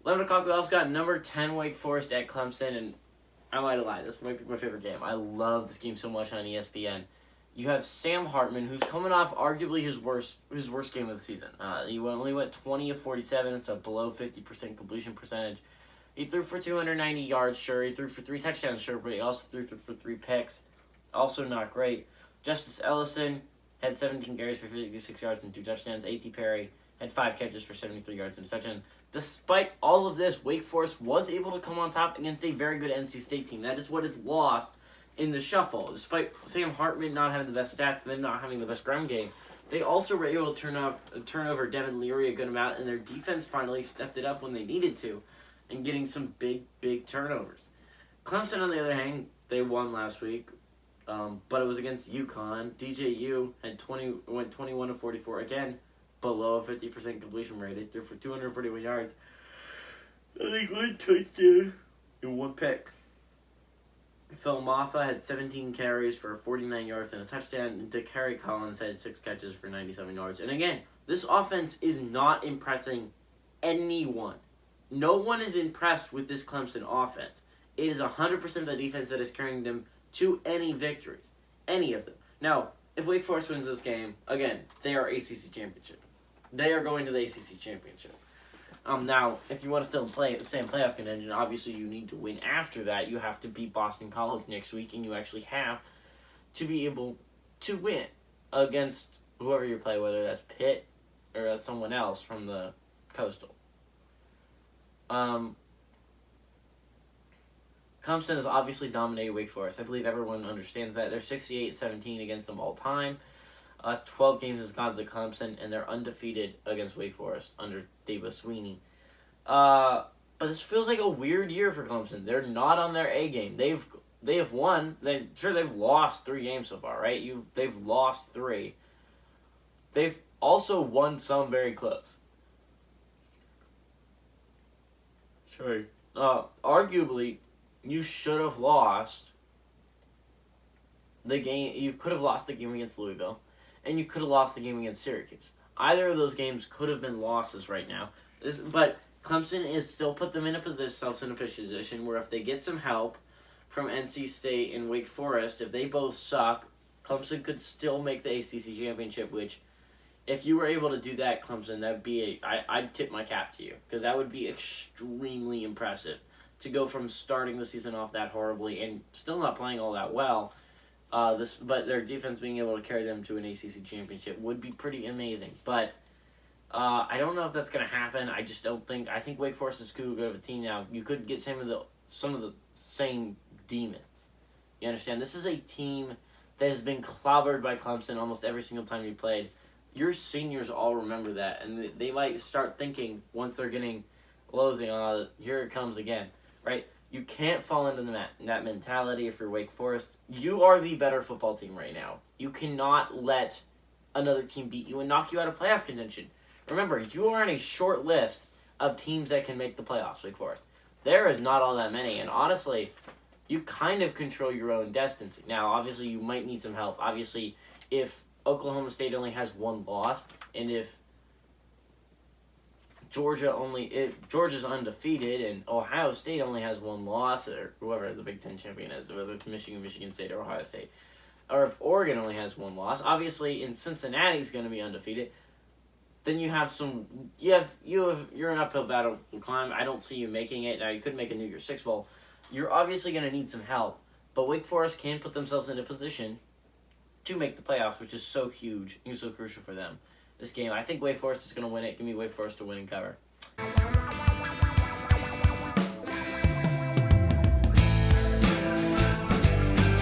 11 o'clock, we also got number 10 Wake Forest at Clemson, and I might have lied. This might be my favorite game. I love this game so much on ESPN. You have Sam Hartman, who's coming off arguably his worst game of the season. He only went 20 of 47. That's a below 50% completion percentage. He threw for 290 yards, sure. He threw for 3 touchdowns, sure, but he also threw for 3 picks. Also not great. Justice Ellison had 17 carries for 56 yards and 2 touchdowns. A.T. Perry had 5 catches for 73 yards and a touchdown. Despite all of this, Wake Forest was able to come on top against a very good NC State team. That is what is lost in the shuffle. Despite Sam Hartman not having the best stats, them not having the best ground game, they also were able to turn over Devin Leary a good amount, and their defense finally stepped it up when they needed to, and getting some big turnovers. Clemson, on the other hand, they won last week, but it was against UConn. DJU went 21 of 44 again, below a 50% completion rate. It threw for 241 yards. I think 1 touchdown and 1 pick. Phil Maffa had 17 carries for 49 yards and a touchdown, and DeCarry Collins had 6 catches for 97 yards. And again, this offense is not impressing anyone. No one is impressed with this Clemson offense. It is 100% the defense that is carrying them to any victories. Any of them. Now, if Wake Forest wins this game, again, they are ACC championship. They are going to the ACC championship. Now, if you want to still stay in playoff contention, obviously you need to win after that. You have to beat Boston College next week, and you actually have to be able to win against whoever you play, whether that's Pitt or someone else from the Coastal. Clemson has obviously dominated Wake Forest. I believe everyone understands that. They're 68-17 against them all time. Last 12 games has gone to Clemson, and they're undefeated against Wake Forest under Dabo Swinney. But this feels like a weird year for Clemson. They're not on their A game. They've won. They've lost 3 games so far, right? They've lost 3. They've also won some very close. Sorry. Arguably, you should have lost the game. You could have lost the game against Louisville, and you could have lost the game against Syracuse. Either of those games could have been losses right now. But Clemson is still put them in a position where if they get some help from NC State and Wake Forest, if they both suck, Clemson could still make the ACC championship, which, if you were able to do that, Clemson, that'd be I'd tip my cap to you, because that would be extremely impressive to go from starting the season off that horribly and still not playing all that well. But their defense being able to carry them to an ACC championship would be pretty amazing. But I don't know if that's going to happen. I just don't think. I think Wake Forest is too good of a team now. You could get some of the same demons. You understand? This is a team that has been clobbered by Clemson almost every single time you played. Your seniors all remember that, and they might start thinking once they're getting losing, here it comes again, right? You can't fall into that mentality if you're Wake Forest. You are the better football team right now. You cannot let another team beat you and knock you out of playoff contention. Remember, you are on a short list of teams that can make the playoffs, Wake Forest. There is not all that many, and honestly, you kind of control your own destiny. Now, obviously, you might need some help. Obviously, if Oklahoma State only has 1 loss, and if Georgia's undefeated, and Ohio State only has 1 loss, or whoever the Big Ten champion is, whether it's Michigan State, or Ohio State, or if Oregon only has 1 loss, obviously, and Cincinnati's going to be undefeated, then you have you're an uphill battle to climb. I don't see you making it. Now, you could make a New Year's Six Bowl. You're obviously going to need some help, but Wake Forest can put themselves in a position to make the playoffs, which is so huge and so crucial for them. This game, I think Wake Forest is going to win it. Give me Wake Forest to win and cover.